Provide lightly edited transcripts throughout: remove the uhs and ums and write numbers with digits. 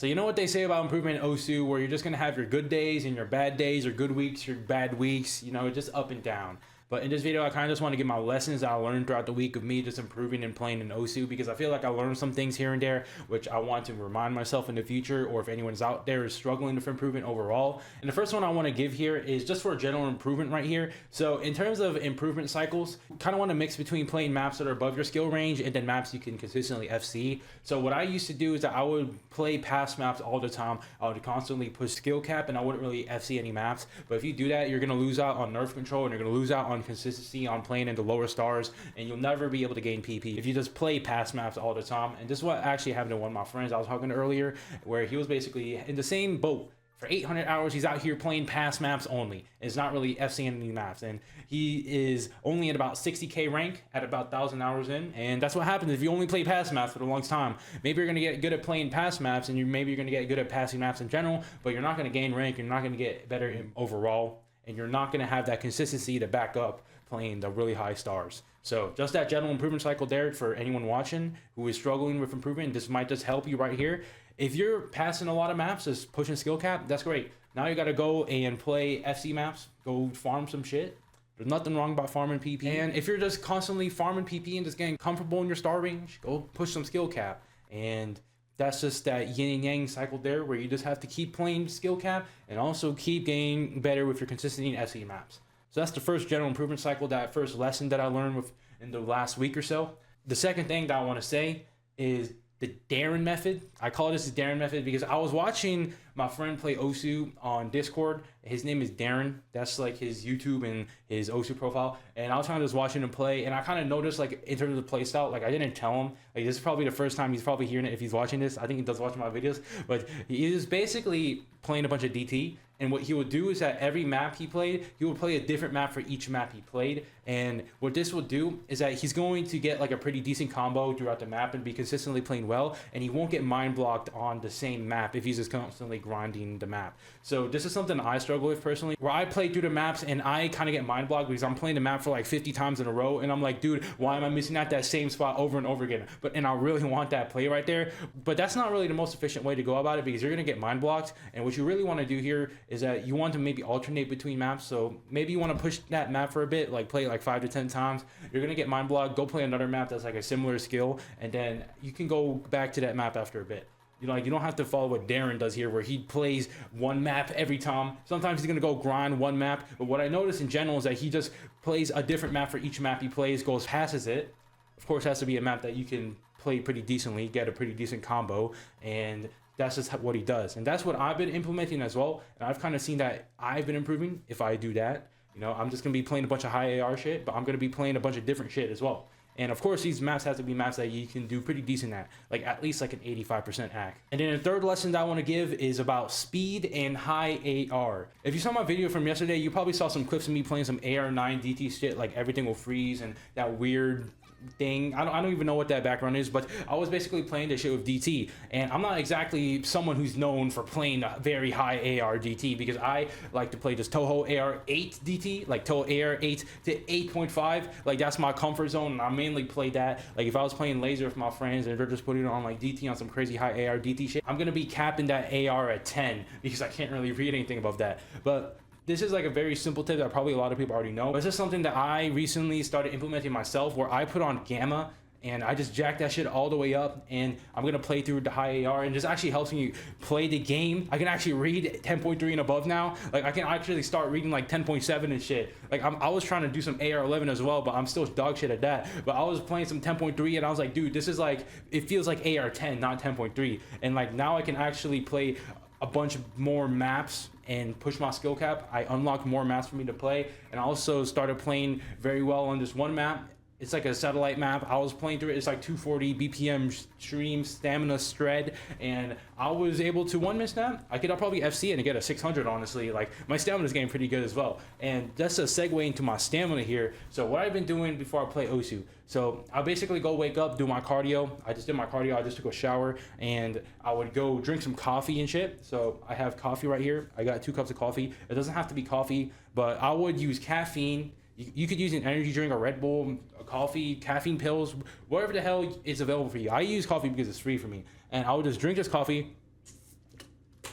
So you know what they say about improvement in OSU, where you're just gonna have your good days and your bad days, your good weeks, your bad weeks, you know, just up and down. But in this video, I kind of just want to get my lessons that I learned throughout the week of me just improving and playing in OSU, because I feel like I learned some things here and there, which I want to remind myself in the future, or if anyone's out there is struggling with improvement overall. And the first one I want to give here is just for a general improvement right here. So in terms of improvement cycles, kind of want to mix between playing maps that are above your skill range and then maps you can consistently FC. So what I used to do is that I would play past maps all the time. I would constantly push skill cap and I wouldn't really FC any maps. But if you do that, you're going to lose out on nerf control and you're going to lose out on consistency on playing into lower stars, and you'll never be able to gain PP if you just play past maps all the time. And this is what actually happened to one of my friends I was talking to earlier, where he was basically in the same boat. For 800 hours, he's out here playing past maps only. It's not really FCing any maps. And he is only at about 60k rank at about 1,000 hours in. And that's what happens if you only play past maps for the longest time. Maybe you're going to get good at playing past maps, and maybe you're going to get good at passing maps in general, but you're not going to gain rank. You're not going to get better overall. And you're not going to have that consistency to back up playing the really high stars. So just that general improvement cycle there for anyone watching who is struggling with improvement. This might just help you right here. If you're passing a lot of maps, just pushing skill cap, that's great. Now you got to go and play FC maps, go farm some shit. There's nothing wrong about farming PP. And if you're just constantly farming PP and just getting comfortable in your star range, go push some skill cap. And that's just that yin and yang cycle there, where you just have to keep playing skill cap and also keep getting better with your consistency in FC maps. So that's the first general improvement cycle, that first lesson that I learned in the last week or so. The second thing that I want to say is the Darren method. I call this the Darren method because I was watching my friend play OSU on Discord. His name is Darren. That's like his YouTube and his OSU profile. And I was kind of just watching him play, and I kind of noticed, like, in terms of the play style, like, I didn't tell him. Like, this is probably the first time he's probably hearing it if he's watching this. I think he does watch my videos. But he is basically playing a bunch of DT. And what he would do is that every map he played, he would play a different map for each map he played. And what this will do is that he's going to get like a pretty decent combo throughout the map and be consistently playing well. And he won't get mind blocked on the same map if he's just constantly grinding the map. So this is something I struggle with personally, where I play through the maps and I kind of get mind blocked because I'm playing the map for like 50 times in a row. And I'm like, dude, why am I missing out that same spot over and over again? And I really want that play right there. But that's not really the most efficient way to go about it, because you're going to get mind blocked. And what you really want to do here is that you want to maybe alternate between maps. So maybe you want to push that map for a bit, like play like 5 to 10 times. You're gonna get mind blocked. Go play another map that's like a similar skill, and then you can go back to that map after a bit. You know, like, you don't have to follow what Darren does here, where he plays one map every time. Sometimes he's gonna go grind one map, but what I notice in general is that he just plays a different map for each map he plays, goes passes it. Of course, it has to be a map that you can play pretty decently, get a pretty decent combo, and that's just what he does. And that's what I've been implementing as well. And I've kind of seen that I've been improving if I do that. You know, I'm just going to be playing a bunch of high AR shit, but I'm going to be playing a bunch of different shit as well. And of course, these maps have to be maps that you can do pretty decent at least like an 85% AC. And then the third lesson that I want to give is about speed and high AR. If you saw my video from yesterday, you probably saw some clips of me playing some AR9 DT shit, like everything will freeze and that weird thing. I don't even know what that background is, but I was basically playing this shit with DT, and I'm not exactly someone who's known for playing a very high AR DT, because I like to play this Toho AR8 DT, like Toho AR8 to 8.5. like that's my comfort zone, and I mainly play that. Like if I was playing laser with my friends and they're just putting on like DT on some crazy high AR DT shit, I'm gonna be capping that AR at 10 because I can't really read anything above that. But this is like a very simple tip that probably a lot of people already know. But this is something that I recently started implementing myself, where I put on gamma and I just jack that shit all the way up, and I'm gonna play through the high AR, and this actually helps me play the game. I can actually read 10.3 and above now. Like I can actually start reading like 10.7 and shit. Like I was trying to do some AR11 as well, but I'm still dog shit at that. But I was playing some 10.3 and I was like, dude, this is like, it feels like AR10, not 10.3. And like now I can actually play a bunch more maps and push my skill cap. I unlocked more maps for me to play, and I also started playing very well on this one map. It's like a satellite map. I was playing through it. It's like 240 BPM stream stamina shred, and I was able to one miss that. I could probably FC and get a 600, honestly. Like my stamina is getting pretty good as well. And that's a segue into my stamina here. So what I've been doing before I play OSU. So I basically go wake up, do my cardio. I just did my cardio. I just took a shower, and I would go drink some coffee and shit. So I have coffee right here. I got 2 cups of coffee. It doesn't have to be coffee, but I would use caffeine. You could use an energy drink, a Red Bull, a coffee, caffeine pills, whatever the hell is available for you. I use coffee because it's free for me. And I would just drink this coffee,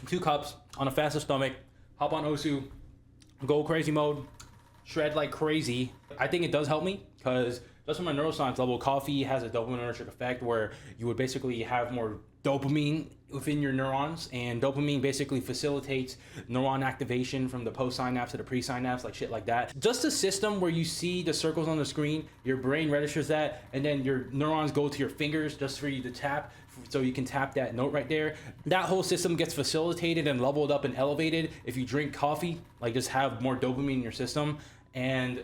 2 cups on a faster stomach, hop on Osu, go crazy mode, shred like crazy. I think it does help me because just from my neuroscience level, coffee has a dopaminergic effect where you would basically have more dopamine within your neurons, and dopamine basically facilitates neuron activation from the post-synapse to the pre-synapse, like shit like that. Just a system where you see the circles on the screen, your brain registers that, and then your neurons go to your fingers just for you to tap, so you can tap that note right there. That whole system gets facilitated and leveled up and elevated if you drink coffee, like just have more dopamine in your system, and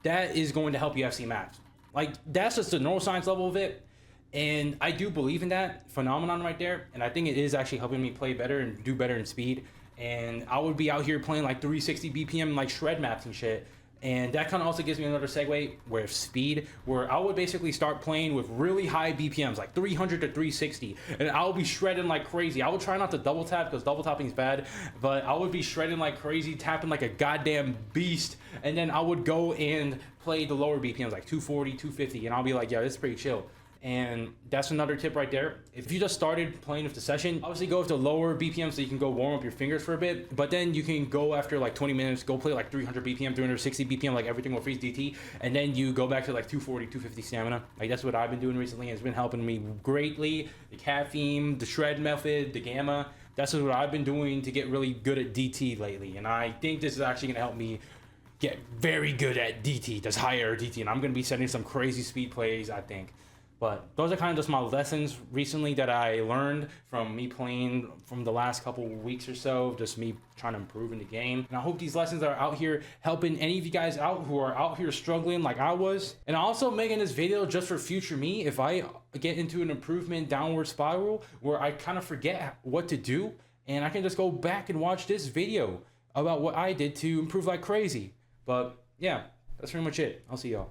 that is going to help you FC max. Like, that's just the neuroscience level of it. And I do believe in that phenomenon right there. And I think it is actually helping me play better and do better in speed. And I would be out here playing like 360 BPM, like shred maps and shit. And that kind of also gives me another segue with speed, where I would basically start playing with really high BPMs, like 300 to 360. And I would be shredding like crazy. I would try not to double tap because double tapping is bad, but I would be shredding like crazy, tapping like a goddamn beast. And then I would go and play the lower BPMs, like 240, 250. And I'll be like, yeah, this is pretty chill. And that's another tip right there. If you just started playing with the session, obviously go with the lower BPM so you can go warm up your fingers for a bit, but then you can go after like 20 minutes, go play like 300 BPM, 360 BPM, like everything will freeze DT, and then you go back to like 240, 250 stamina. Like that's what I've been doing recently, and it's been helping me greatly. The caffeine, the shred method, the gamma, that's what I've been doing to get really good at DT lately, and I think this is actually gonna help me get very good at DT, this higher DT, and I'm gonna be setting some crazy speed plays, I think. But those are kind of just my lessons recently that I learned from me playing from the last couple weeks or so, just me trying to improve in the game. And I hope these lessons are out here helping any of you guys out who are out here struggling like I was. And I'm also making this video just for future me. If I get into an improvement downward spiral where I kind of forget what to do, and I can just go back and watch this video about what I did to improve like crazy. But yeah, that's pretty much it. I'll see y'all.